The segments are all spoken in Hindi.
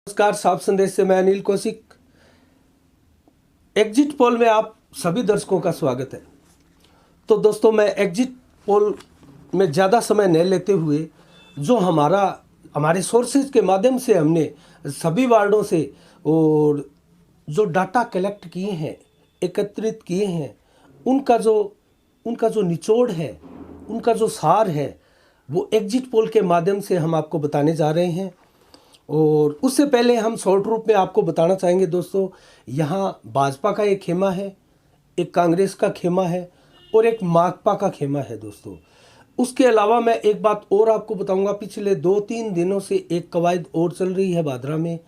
नमस्कार, साफ संदेश से मैं अनिल कौशिक। एग्जिट पोल में आप सभी दर्शकों का स्वागत है। तो दोस्तों, मैं एग्जिट पोल में ज़्यादा समय नहीं लेते हुए जो हमारे सोर्सेज के माध्यम से हमने सभी वार्डों से और जो डाटा कलेक्ट किए हैं, एकत्रित किए हैं, उनका जो निचोड़ है, उनका जो सार है, वो एग्जिट पोल के माध्यम से हम आपको बताने जा रहे हैं। और उससे पहले हम शॉर्ट रूप में आपको बताना चाहेंगे दोस्तों, यहाँ भाजपा का एक खेमा है, एक कांग्रेस का खेमा है और एक माकपा का खेमा है दोस्तों। उसके अलावा मैं एक बात और आपको बताऊंगा, पिछले 2-3 दिनों से एक कवायद और चल रही है भादरा में,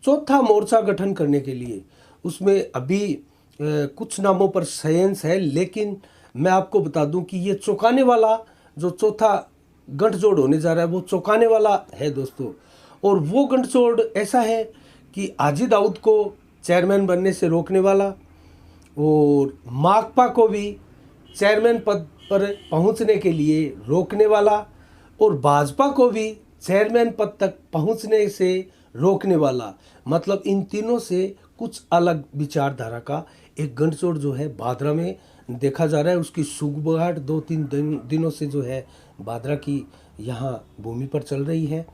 चौथा मोर्चा गठन करने के लिए। उसमें अभी कुछ नामों पर सयंस है, लेकिन मैं आपको बता दूं कि ये चौंकाने वाला जो चौथा गठजोड़ होने जा रहा है वो चौंकाने वाला है दोस्तों। और वो गठजोड़ ऐसा है कि हाजी दाऊद को चेयरमैन बनने से रोकने वाला और माकपा को भी चेयरमैन पद पर पहुंचने के लिए रोकने वाला और भाजपा को भी चेयरमैन पद तक पहुंचने से रोकने वाला, मतलब इन तीनों से कुछ अलग विचारधारा का एक गठजोड़ जो है भादरा में देखा जा रहा है। उसकी सुगबुगाहट 2-3 दिनों से जो है भादरा की यहाँ भूमि पर चल रही है।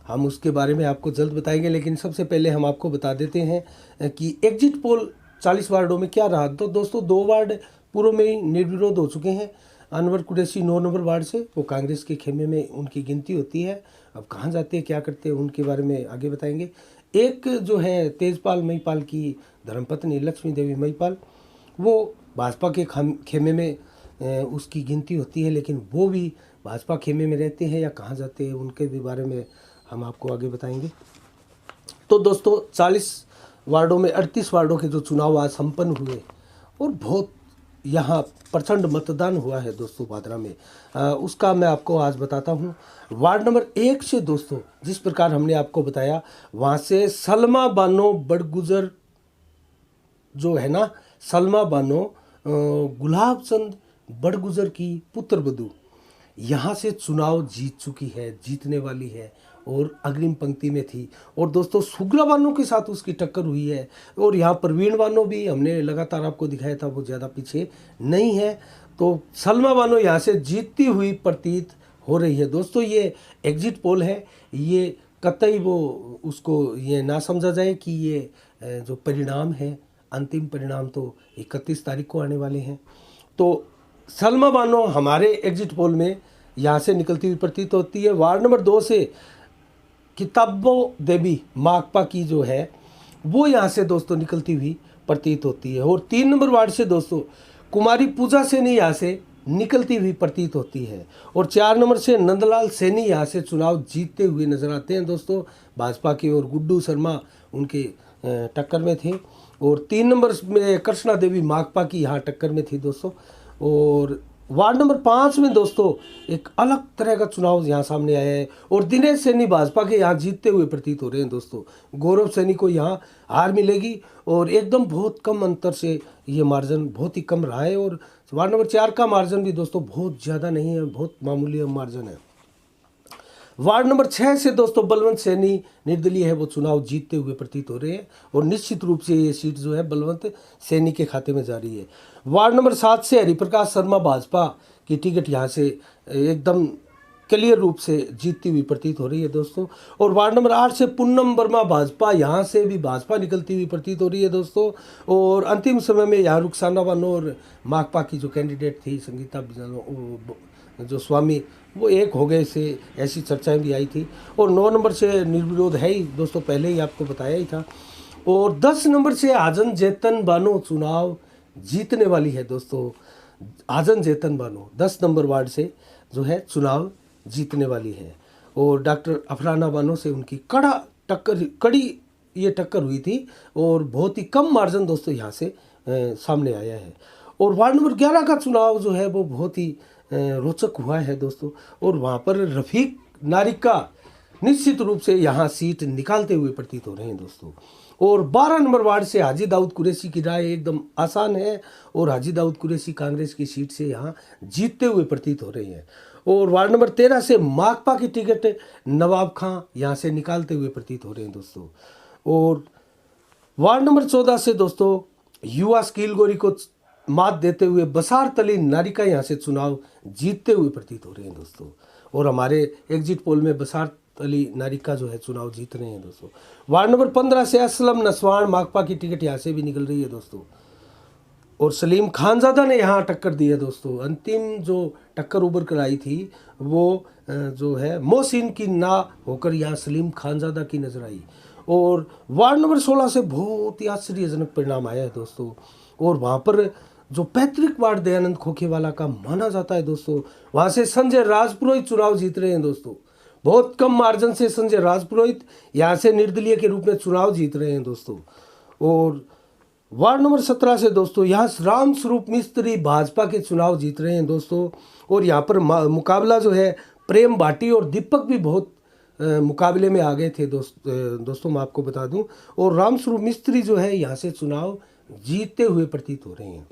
हम उसके बारे में आपको जल्द बताएंगे, लेकिन सबसे पहले हम आपको बता देते हैं कि एग्जिट पोल 40 वार्डों में क्या रहा। तो दोस्तों, 2 वार्ड पूर्व में ही निर्विरोध हो चुके हैं। अनवर कुरैशी 9 नंबर वार्ड से, वो कांग्रेस के खेमे में उनकी गिनती होती है। अब कहाँ जाते हैं, क्या करते हैं, उनके बारे में आगे बताएंगे। एक जो है तेजपाल महिपाल की धर्मपत्नी लक्ष्मी देवी महिपाल, वो भाजपा के खेमे में उसकी गिनती होती है, लेकिन वो भी भाजपा खेमे में रहते हैं या कहाँ जाते हैं, उनके भी बारे में हम आपको आगे बताएंगे। तो दोस्तों, 40 वार्डों में 38 वार्डों के जो चुनाव आज संपन्न हुए और बहुत यहाँ प्रचंड मतदान हुआ है दोस्तों भादरा में, उसका मैं आपको आज बताता हूँ। वार्ड नंबर 1 से दोस्तों, जिस प्रकार हमने आपको बताया, वहाँ से सलमा बानो बड़गुजर जो है ना, सलमा बानो गुलाब चंद बड़गुजर की पुत्र वधू यहाँ से चुनाव जीत चुकी है, जीतने वाली है और अग्रिम पंक्ति में थी। और दोस्तों, सुगरा बानो के साथ उसकी टक्कर हुई है और यहाँ प्रवीण बानो भी हमने लगातार आपको दिखाया था, वो ज़्यादा पीछे नहीं है। तो सलमा बानो यहाँ से जीतती हुई प्रतीत हो रही है दोस्तों। ये एग्जिट पोल है, ये कतई वो उसको ये ना समझा जाए कि ये जो परिणाम है, अंतिम परिणाम तो 31 तारीख को आने वाले हैं। तो सलमा बानो हमारे एग्जिट पोल में यहाँ से निकलती हुई प्रतीत होती है। वार्ड नंबर 2 से किताबों देवी माकपा की जो है वो यहाँ से दोस्तों निकलती हुई प्रतीत होती है। और 3 नंबर वार्ड से दोस्तों कुमारी पूजा सैनी यहाँ से निकलती हुई प्रतीत होती है। और 4 नंबर से नंदलाल सैनी यहाँ से चुनाव जीतते हुए नजर आते हैं दोस्तों भाजपा के, और गुड्डू शर्मा उनके टक्कर में थे। और 3 नंबर में कृष्णा देवी माकपा की यहाँ टक्कर में थी दोस्तों। और वार्ड नंबर 5 में दोस्तों एक अलग तरह का चुनाव यहाँ सामने आया है और दिनेश सैनी भाजपा के यहाँ जीतते हुए प्रतीत हो रहे हैं दोस्तों। गौरव सैनी को यहाँ हार मिलेगी और एकदम बहुत कम अंतर से ये मार्जिन बहुत ही कम रहा है। और वार्ड नंबर 4 का मार्जिन भी दोस्तों बहुत ज़्यादा नहीं है, बहुत मामूली मार्जिन है। वार्ड नंबर 6 से दोस्तों बलवंत सैनी निर्दलीय है, वो चुनाव जीतते हुए प्रतीत हो रहे हैं और निश्चित रूप से ये सीट जो है बलवंत सैनी के खाते में जा रही है। वार्ड नंबर 7 से हरिप्रकाश शर्मा भाजपा की टिकट यहाँ से एकदम क्लियर रूप से जीतती हुई प्रतीत हो रही है दोस्तों। और वार्ड नंबर 8 से पूनम वर्मा भाजपा, यहाँ से भी भाजपा निकलती हुई प्रतीत हो रही है दोस्तों। और अंतिम समय में यहाँ रुखसाना बानो और माकपा की जो कैंडिडेट थी संगीता जो स्वामी, वो एक हो गए से ऐसी चर्चाएं भी आई थी। और 9 नंबर से निर्विरोध है ही दोस्तों, पहले ही आपको बताया ही था। और 10 नंबर से आजन जैतन बानो चुनाव जीतने वाली है दोस्तों। आजन जैतन बानो 10 नंबर वार्ड से जो है चुनाव जीतने वाली है। और डॉक्टर अफराना बानो से उनकी कड़ी ये टक्कर हुई थी और बहुत ही कम मार्जिन दोस्तों यहाँ से सामने आया है। और वार्ड नंबर 11 का चुनाव जो है वो बहुत ही रोचक हुआ है दोस्तों। और वहाँ पर रफ़ीक नारिका निश्चित रूप से यहाँ सीट निकालते हुए प्रतीत हो रहे हैं दोस्तों। और 12 नंबर वार्ड से हाजी दाऊद कुरैशी की राय एकदम आसान है और हाजी दाऊद कुरैशी कांग्रेस की सीट से यहाँ जीतते हुए प्रतीत हो रहे हैं। और वार्ड नंबर 13 से माकपा की टिकट नवाब खां यहाँ से निकालते हुए प्रतीत हो रहे हैं दोस्तों। और वार्ड नंबर 14 से दोस्तों युवा स्कील गोरी को मात देते हुए बसार तली नारिका यहाँ से चुनाव जीतते हुए प्रतीत हो रहे हैं दोस्तों। और हमारे एग्जिट पोल में बसार तली नारिका जो है चुनाव जीत रहे हैं दोस्तों। वार्ड नंबर 15 से असलम नसवान माकपा की टिकट यहाँ से भी निकल रही है दोस्तों। और सलीम खानजादा ने यहाँ टक्कर दी है दोस्तों। अंतिम जो टक्कर उभर कर आई थी वो जो है मोहसिन की ना होकर यहाँ सलीम खानजादा की नजर आई। और वार्ड नंबर 16 से बहुत ही आश्चर्यजनक परिणाम आया है दोस्तों। और वहाँ पर जो पैतृक वार्ड दयानंद खोखेवाला का माना जाता है दोस्तों, वहाँ से संजय राजपुरोहित चुनाव जीत रहे हैं दोस्तों। बहुत कम मार्जिन से संजय राजपुरोहित यहाँ से निर्दलीय के रूप में चुनाव जीत रहे हैं दोस्तों। और वार्ड नंबर 17 से दोस्तों यहाँ राम स्वरूप मिस्त्री भाजपा के चुनाव जीत रहे हैं दोस्तों। और यहाँ पर मुकाबला जो है प्रेम भाटी और दीपक भी बहुत मुकाबले में आ गए थे दोस्तों मैं आपको बता दूं। और राम स्वरूप मिस्त्री जो है यहाँ से चुनाव जीतते हुए प्रतीत हो रहे हैं।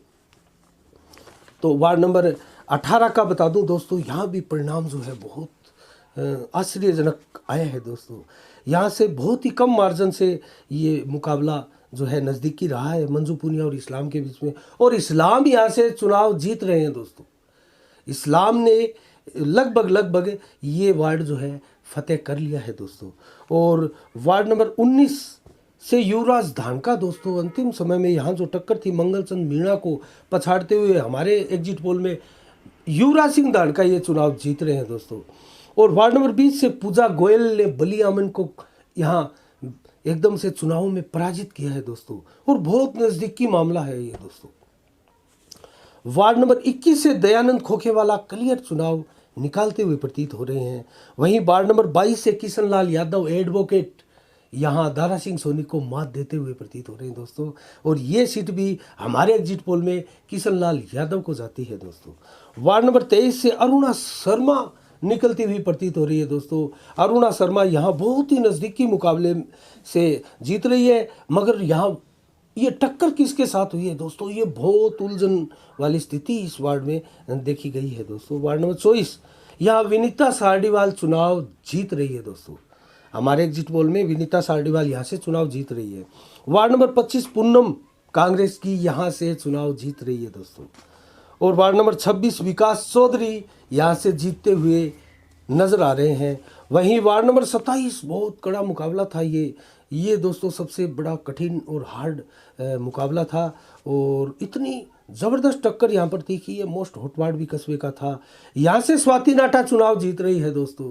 तो वार्ड नंबर 18 का बता दूं दोस्तों, यहाँ भी परिणाम जो है बहुत आश्चर्यजनक आया है दोस्तों। यहाँ से बहुत ही कम मार्जिन से ये मुकाबला जो है नज़दीकी रहा है मंजू पुनिया और इस्लाम के बीच में। और इस्लाम यहाँ से चुनाव जीत रहे हैं दोस्तों। इस्लाम ने लगभग ये वार्ड जो है फतेह कर लिया है दोस्तों। और वार्ड नंबर 19 से युवराज धानका दोस्तों, अंतिम समय में यहाँ जो टक्कर थी मंगलचंद मीणा को पछाड़ते हुए हमारे एग्जिट पोल में युवराज सिंह धानका ये चुनाव जीत रहे हैं दोस्तों। और वार्ड नंबर 20 से पूजा गोयल ने बली आमन को यहाँ एकदम से चुनाव में पराजित किया है दोस्तों। और बहुत नज़दीकी मामला है ये दोस्तों। वार्ड नंबर 21 से दयानंद खोखेवाला क्लियर चुनाव निकालते हुए प्रतीत हो रहे हैं। वहीं वार्ड नंबर 22 से किशनलाल यादव एडवोकेट यहाँ दारा सिंह सोनी को मात देते हुए प्रतीत हो रहे हैं दोस्तों। और ये सीट भी हमारे एग्जिट पोल में किशनलाल यादव को जाती है दोस्तों। वार्ड नंबर 23 से अरुणा शर्मा निकलती हुई प्रतीत हो रही है दोस्तों। अरुणा शर्मा यहाँ बहुत ही नज़दीकी मुकाबले से जीत रही है, मगर यहाँ ये टक्कर किसके साथ हुई है दोस्तों, ये बहुत उलझन वाली स्थिति इस वार्ड में देखी गई है दोस्तों। वार्ड नंबर 24 यहाँ विनीता सारडीवाल चुनाव जीत रही है दोस्तों। हमारे एग्जिट पोल में विनीता सारडीवाल यहाँ से चुनाव जीत रही है। वार्ड नंबर 25 पूनम कांग्रेस की यहाँ से चुनाव जीत रही है दोस्तों। और वार्ड नंबर 26 विकास चौधरी यहाँ से जीतते हुए नजर आ रहे हैं। वहीं वार्ड नंबर 27 बहुत कड़ा मुकाबला था ये दोस्तों सबसे बड़ा कठिन और हार्ड मुकाबला था। और इतनी ज़बरदस्त टक्कर यहाँ पर थी कि ये मोस्ट हॉट वार्ड भी कस्बे का था। यहाँ से स्वाति नाटा चुनाव जीत रही है दोस्तों।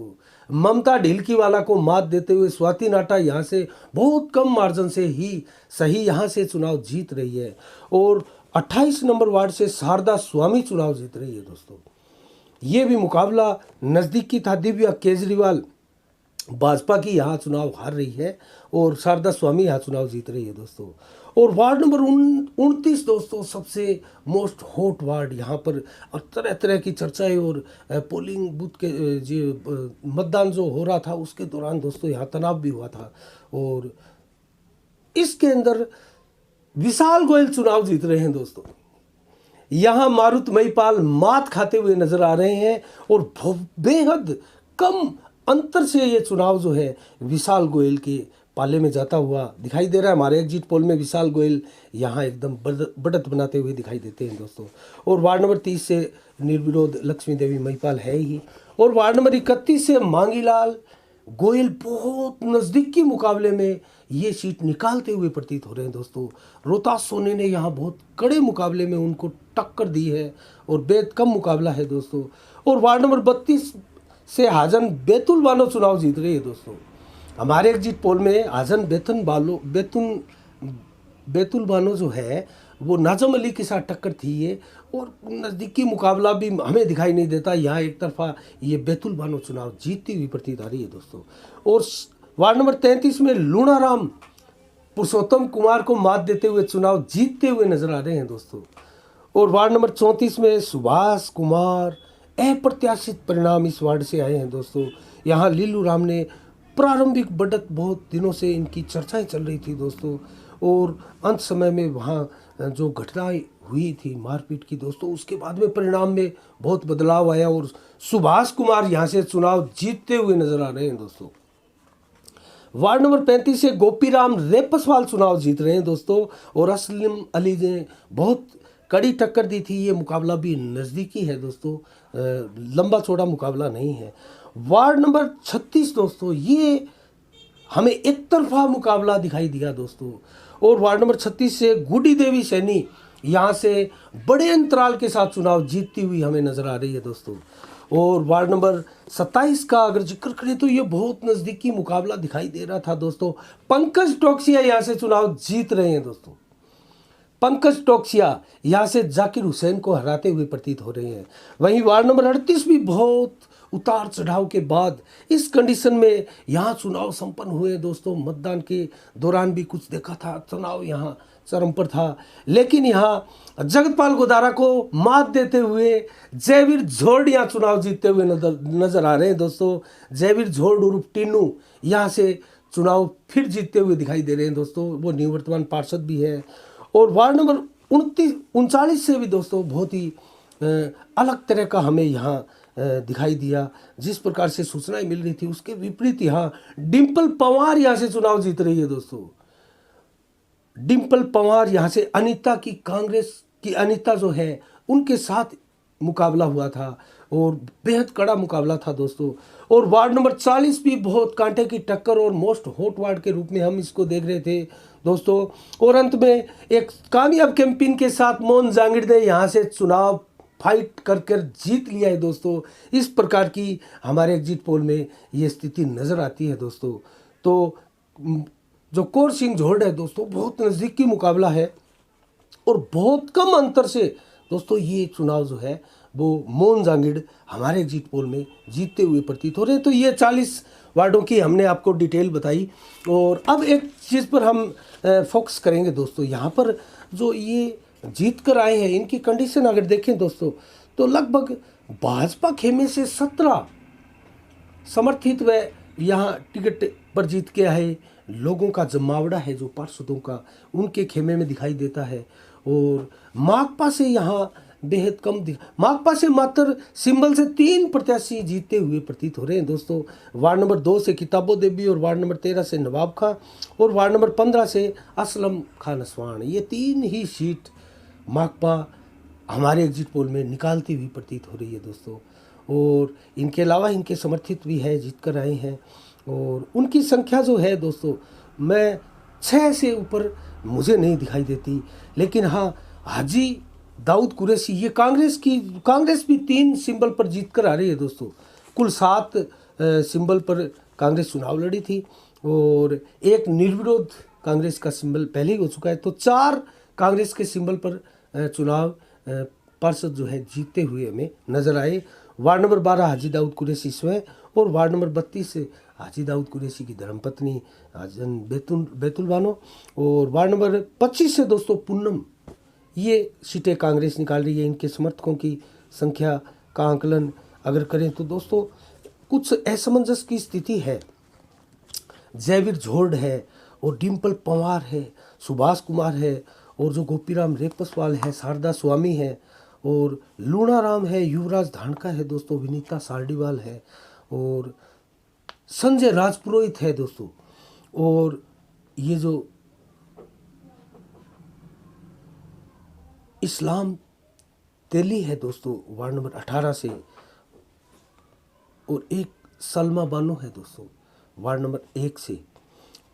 ममता ढिलकीवाला को मात देते हुए स्वाति नाटा यहाँ से बहुत कम मार्जिन से ही सही यहाँ से चुनाव जीत रही है। और 28 नंबर वार्ड से शारदा स्वामी चुनाव जीत रही है दोस्तों। ये भी मुकाबला नज़दीकी था। दिव्या केजरीवाल भाजपा की यहाँ चुनाव हार रही है और शारदा स्वामी यहाँ चुनाव जीत रही है दोस्तों। और वार्ड नंबर 29 दोस्तों सबसे मोस्ट हॉट वार्ड, यहाँ पर तरह तरह की चर्चाएं और पोलिंग बूथ के जो मतदान जो हो रहा था उसके दौरान दोस्तों यहाँ तनाव भी हुआ था। और इसके अंदर विशाल गोयल चुनाव जीत रहे हैं दोस्तों। यहाँ मारुत महिपाल मात खाते हुए नजर आ रहे हैं और बेहद कम अंतर से ये चुनाव जो है विशाल गोयल के पाले में जाता हुआ दिखाई दे रहा है। हमारे एग्जिट पोल में विशाल गोयल यहाँ एकदम बढ़त बनाते हुए दिखाई देते हैं दोस्तों। और वार्ड नंबर 30 से निर्विरोध लक्ष्मी देवी महिपाल है ही। और वार्ड नंबर 31 से मांगीलाल गोयल बहुत नज़दीकी मुकाबले में ये सीट निकालते हुए प्रतीत हो रहे हैं दोस्तों। रोहतास सोनी ने यहाँ बहुत कड़े मुकाबले में उनको टक्कर दी है और बेहद कम मुकाबला है दोस्तों। और वार्ड नंबर 32 से हाजन बैतुल बानो चुनाव जीत रही है दोस्तों। हमारे एग्जिट पोल में हाजन बैतुल बानो जो है वो नाजम अली के साथ टक्कर थी ये, और नज़दीकी मुकाबला भी हमें दिखाई नहीं देता। यहाँ एक तरफा ये बैतुल बानो चुनाव जीतती हुई प्रतीत आ रही है दोस्तों। और वार्ड नंबर 33 में लूणाराम पुरुषोत्तम कुमार को मात देते हुए चुनाव जीतते हुए नजर आ रहे हैं दोस्तों। और वार्ड नंबर 34 में सुभाष कुमार अप्रत्याशित परिणाम इस वार्ड से आए हैं दोस्तों। यहाँ लीलू राम ने प्रारंभिक बढ़त, बहुत दिनों से इनकी चर्चाएं चल रही थी दोस्तों, और अंत समय में वहाँ जो घटनाएं हुई थी मारपीट की दोस्तों, उसके बाद में परिणाम में बहुत बदलाव आया और सुभाष कुमार यहाँ से चुनाव जीतते हुए नजर आ रहे हैं दोस्तों। वार्ड नंबर 35 से गोपीराम रेपसवाल चुनाव जीत रहे हैं दोस्तों, और असलम अली ने बहुत कड़ी टक्कर दी थी। ये मुकाबला भी नज़दीकी है दोस्तों, लंबा चौड़ा मुकाबला नहीं है। वार्ड नंबर 36 दोस्तों, ये हमें एक तरफा मुकाबला दिखाई दिया दोस्तों, और वार्ड नंबर 36 से गुडी देवी सैनी यहाँ से बड़े अंतराल के साथ चुनाव जीतती हुई हमें नज़र आ रही है दोस्तों। और वार्ड नंबर 27 का अगर जिक्र करें तो ये बहुत नज़दीकी मुकाबला दिखाई दे रहा था दोस्तों। पंकज टोक्सिया यहाँ से चुनाव जीत रहे हैं दोस्तों। पंकज टोक्सिया यहाँ से जाकिर हुसैन को हराते हुए प्रतीत हो रहे हैं। वहीं वार्ड नंबर 38 भी बहुत उतार चढ़ाव के बाद इस कंडीशन में यहाँ चुनाव संपन्न हुए दोस्तों। मतदान के दौरान भी कुछ देखा था, चुनाव यहाँ चरम पर था, लेकिन यहाँ जगतपाल गोदारा को मात देते हुए जयवीर झोड़ यहाँ चुनाव जीतते हुए नजर आ रहे हैं दोस्तों। जयवीर झोड़ उर्फ टीनू यहाँ से चुनाव फिर जीतते हुए दिखाई दे रहे हैं दोस्तों। वो निवर्तमान पार्षद भी है। और वार्ड नंबर 39 से भी दोस्तों बहुत ही अलग तरह का हमें यहाँ दिखाई दिया। जिस प्रकार से सूचनाएं मिल रही थी उसके विपरीत यहाँ डिम्पल पंवार यहाँ से चुनाव जीत रही है दोस्तों। डिम्पल पंवार यहाँ से अनीता की, कांग्रेस की अनीता जो है उनके साथ मुकाबला हुआ था, और बेहद कड़ा मुकाबला था दोस्तों। और वार्ड नंबर 40 भी बहुत कांटे की टक्कर और मोस्ट हॉट वार्ड के रूप में हम इसको देख रहे थे दोस्तों। और अंत में एक कामयाब कैंपेन के साथ मोहन जांगिड़ ने यहाँ से चुनाव फाइट कर जीत लिया है दोस्तों। इस प्रकार की हमारे एग्जिट पोल में ये स्थिति नज़र आती है दोस्तों। तो जो कौर सिंह झोड़ है दोस्तों, बहुत नज़दीकी मुकाबला है, और बहुत कम अंतर से दोस्तों ये चुनाव जो है वो मोहन जांगिड़ हमारे एग्जिट पोल में जीतते हुए प्रतीत हो रहे हैं। तो ये 40 वार्डों की हमने आपको डिटेल बताई। और अब एक चीज़ पर हम फोकस करेंगे दोस्तों। यहाँ पर जो ये जीत कर आए हैं इनकी कंडीशन अगर देखें दोस्तों, तो लगभग भाजपा खेमे से 17 समर्थित व यहाँ टिकट पर जीत के आए लोगों का जमावड़ा है जो पार्षदों का, उनके खेमे में दिखाई देता है। और माकपा से यहाँ बेहद कम माकपा से मात्र सिंबल से 3 प्रत्याशी जीतते हुए प्रतीत हो रहे हैं दोस्तों। वार्ड नंबर 2 से किताबो देवी, और वार्ड नंबर 13 से नवाब खां, और वार्ड नंबर 15 से असलम खान असवान। ये 3 ही सीट माकपा हमारे एग्जिट पोल में निकालती हुई प्रतीत हो रही है दोस्तों। और इनके अलावा इनके समर्थित भी है, जीत कर आए हैं, और उनकी संख्या जो है दोस्तों, मैं 6 से ऊपर मुझे नहीं दिखाई देती। लेकिन हाँ, हाजी दाऊद कुरैशी, ये कांग्रेस भी 3 सिंबल पर जीत कर आ रही है दोस्तों। कुल 7 सिंबल पर कांग्रेस चुनाव लड़ी थी, और एक निर्विरोध कांग्रेस का सिंबल पहले ही हो चुका है। तो 4 कांग्रेस के सिंबल पर चुनाव पार्षद जो है जीतते हुए हमें नजर आए। वार्ड नंबर 12 हाजी दाऊद कुरैशी स्वयं, और वार्ड नंबर 32 से हाजी दाऊद कुरैशी की धर्मपत्नी आजन बैतुल बानो, और वार्ड नंबर 25 से दोस्तों पूनम, ये सीटें कांग्रेस निकाल रही है। इनके समर्थकों की संख्या का आंकलन अगर करें तो दोस्तों कुछ असमंजस की स्थिति है। जयवीर झोड़ है, और डिम्पल पंवार है, सुभाष कुमार है, और जो गोपीराम रेपसवाल है, शारदा स्वामी है, और लूणाराम है, युवराज धानका है दोस्तों, विनीता सार्डीवाल है, और संजय राजपुरोहित है दोस्तों। और ये जो इस्लाम तेली है दोस्तों वार्ड नंबर 18 से, और एक सलमा बानो है दोस्तों वार्ड नंबर 1 से।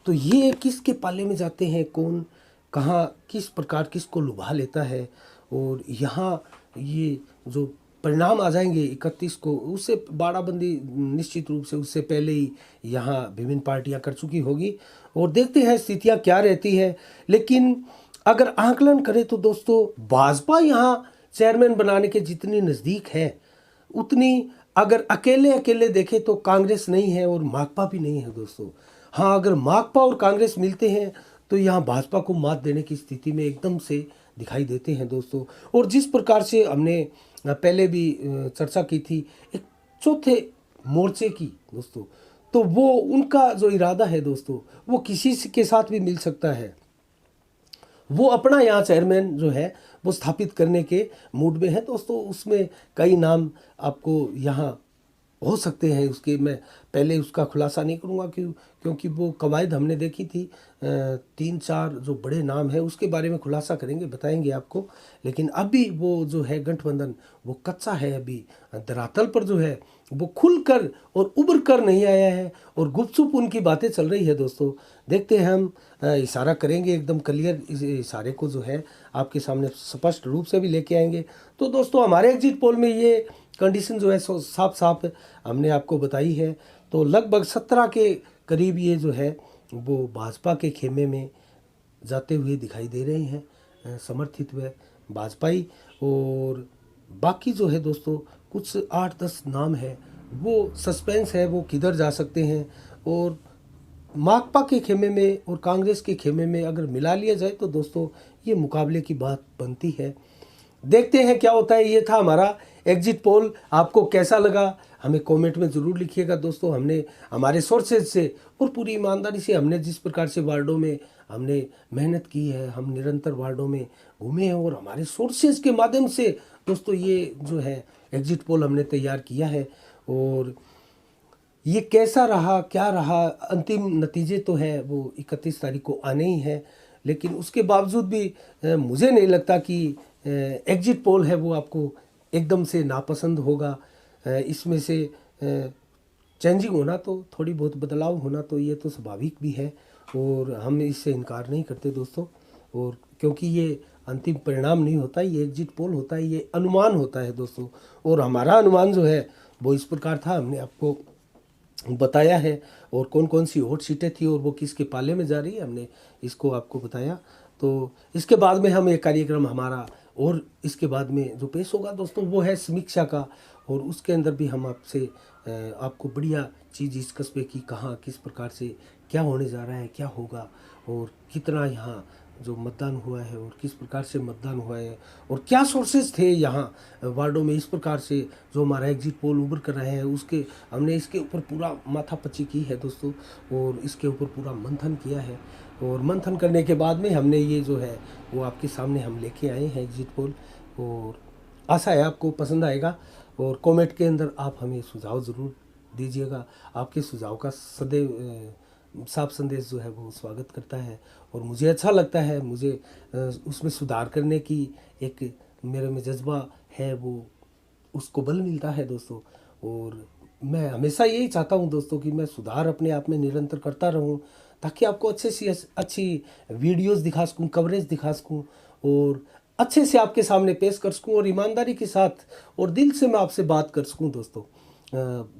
तो ये किसके पाले में जाते हैं, कौन कहाँ किस प्रकार किसको लुभा लेता है, और यहाँ ये जो परिणाम आ जाएंगे 31 को, उससे बाड़ाबंदी निश्चित रूप से उससे पहले ही यहाँ विभिन्न पार्टियां कर चुकी होगी, और देखते हैं स्थितियां क्या रहती है। लेकिन अगर आंकलन करें तो दोस्तों भाजपा यहाँ चेयरमैन बनाने के जितनी नज़दीक है, उतनी अगर अकेले देखें तो कांग्रेस नहीं है और माकपा भी नहीं है दोस्तों। हाँ, अगर माकपा और कांग्रेस मिलते हैं तो यहाँ भाजपा को मात देने की स्थिति में एकदम से दिखाई देते हैं दोस्तों। और जिस प्रकार से हमने पहले भी चर्चा की थी एक चौथे मोर्चे की दोस्तों, तो वो उनका जो इरादा है दोस्तों, वो किसी के साथ भी मिल सकता है। वो अपना यहाँ चेयरमैन जो है वो स्थापित करने के मूड में है दोस्तों। उसमें कई नाम आपको यहाँ हो सकते हैं, उसके मैं पहले उसका खुलासा नहीं करूँगा क्योंकि वो कवायद हमने देखी थी। 3-4 जो बड़े नाम हैं उसके बारे में खुलासा करेंगे, बताएंगे आपको। लेकिन अभी वो जो है गठबंधन वो कच्चा है, अभी धरातल पर जो है वो खुल कर और उभर कर नहीं आया है और गुपचुप उनकी बातें चल रही है दोस्तों। देखते हैं, हम इशारा करेंगे एकदम क्लियर, इस इशारे को जो है आपके सामने स्पष्ट रूप से भी लेके आएंगे। तो दोस्तों हमारे एग्जिट पोल में ये कंडीशन जो है सो साफ साफ हमने आपको बताई है। तो लगभग 17 के करीब ये जो है वो भाजपा के खेमे में जाते हुए दिखाई दे रहे हैं, समर्थित व भाजपाई। और बाकी जो है दोस्तों कुछ 8-10 नाम है, वो सस्पेंस है, वो किधर जा सकते हैं। और माकपा के खेमे में और कांग्रेस के खेमे में अगर मिला लिया जाए तो दोस्तों ये मुकाबले की बात बनती है। देखते हैं क्या होता है। ये था हमारा एग्जिट पोल। आपको कैसा लगा हमें कमेंट में ज़रूर लिखिएगा दोस्तों। हमने हमारे सोर्सेज से और पूरी ईमानदारी से हमने जिस प्रकार से वार्डों में हमने मेहनत की है, हम निरंतर वार्डों में घूमे हैं और हमारे सोर्सेज के माध्यम से दोस्तों ये जो है एग्जिट पोल हमने तैयार किया है। और ये कैसा रहा क्या रहा, अंतिम नतीजे तो है वो 31 तारीख को आने ही है। लेकिन उसके बावजूद भी मुझे नहीं लगता कि एग्जिट पोल है वो आपको एकदम से नापसंद होगा। इसमें से चेंजिंग होना तो थोड़ी बहुत बदलाव होना तो ये तो स्वाभाविक भी है और हम इससे इनकार नहीं करते दोस्तों। और क्योंकि ये अंतिम परिणाम नहीं होता, ये एग्जिट पोल होता है, ये अनुमान होता है दोस्तों। और हमारा अनुमान जो है वो इस प्रकार था, हमने आपको बताया है। और कौन कौन सी हॉट सीटें थी और वो किसके पाले में जा रही है, हमने इसको आपको बताया। तो इसके बाद में हम एक कार्यक्रम हमारा और इसके बाद में जो पेश होगा दोस्तों वो है समीक्षा का। और उसके अंदर भी हम आपसे आपको बढ़िया चीज़ डिस्कस पे की, कहाँ किस प्रकार से क्या होने जा रहा है, क्या होगा और कितना यहाँ जो मतदान हुआ है और किस प्रकार से मतदान हुआ है और क्या सोर्सेज थे यहाँ वार्डों में। इस प्रकार से जो हमारा एग्जिट पोल उभर कर रहे हैं उसके हमने इसके ऊपर पूरा माथापच्ची की है दोस्तों और इसके ऊपर पूरा मंथन किया है। और मंथन करने के बाद में हमने ये जो है वो आपके सामने हम लेके आए हैं एग्जिट पोल। और आशा है आपको पसंद आएगा। और कमेंट के अंदर आप हमें सुझाव ज़रूर दीजिएगा। आपके सुझाव का सदैव साफ संदेश जो है वो स्वागत करता है और मुझे अच्छा लगता है। मुझे उसमें सुधार करने की एक मेरे में जज्बा है, वो उसको बल मिलता है दोस्तों। और मैं हमेशा यही चाहता हूँ दोस्तों कि मैं सुधार अपने आप में निरंतर करता रहूँ ताकि आपको अच्छे से अच्छी वीडियोस दिखा सकूँ, कवरेज दिखा सकूँ और अच्छे से आपके सामने पेश कर सकूँ और ईमानदारी के साथ और दिल से मैं आपसे बात कर सकूँ दोस्तों।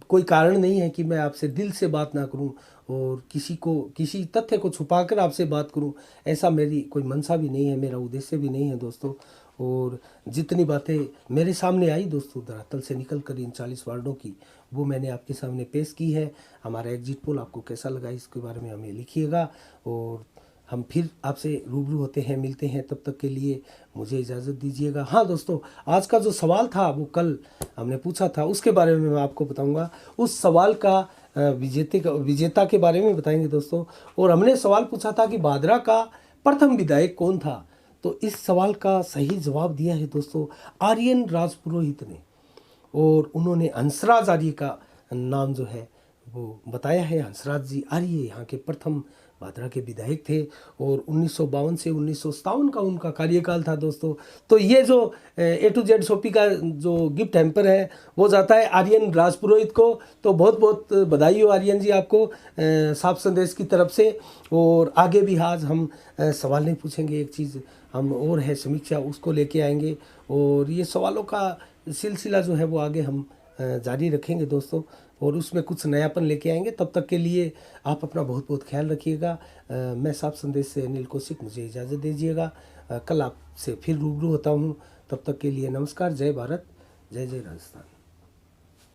कोई कारण नहीं है कि मैं आपसे दिल से बात ना करूं और किसी तथ्य को छुपाकर आपसे बात करूं, ऐसा मेरी कोई मंशा भी नहीं है, मेरा उद्देश्य भी नहीं है दोस्तों। और जितनी बातें मेरे सामने आई दोस्तों धरातल से निकल कर इन 40 वार्डों की, वो मैंने आपके सामने पेश की है। हमारा एग्जिट पोल आपको कैसा लगा इसके बारे में हमें लिखिएगा और हम फिर आपसे रूबरू होते हैं, मिलते हैं। तब तक के लिए मुझे इजाज़त दीजिएगा। हाँ दोस्तों, आज का जो सवाल था वो कल हमने पूछा था, उसके बारे में मैं आपको बताऊंगा। उस सवाल का विजेता के बारे में बताएंगे दोस्तों। और हमने सवाल पूछा था कि भादरा का प्रथम विधायक कौन था, तो इस सवाल का सही जवाब दिया है दोस्तों आर्यन राजपुरोहित ने। और उन्होंने हंसराज आर्य का नाम जो है वो बताया है। हंसराज जी आर्य यहाँ के प्रथम भादरा के विधायक थे और 1952 से 1957 का उनका कार्यकाल था दोस्तों। तो ये जो A to Z शॉपी का जो गिफ्ट हैम्पर है वो जाता है आर्यन राजपुरोहित को। तो बहुत बहुत बधाई हो आर्यन जी आपको साफ संदेश की तरफ से। और आगे भी आज हम सवाल नहीं पूछेंगे, एक चीज़ हम और है समीक्षा, उसको लेके आएंगे और ये सवालों का सिलसिला जो है वो आगे हम जारी रखेंगे दोस्तों और उसमें कुछ नयापन लेके आएंगे। तब तक के लिए आप अपना बहुत बहुत ख्याल रखिएगा। मैं साफ संदेश से अनिल कौशिक, मुझे इजाज़त दीजिएगा। कल आपसे फिर रूबरू होता हूँ। तब तक के लिए नमस्कार। जय भारत, जय जय राजस्थान।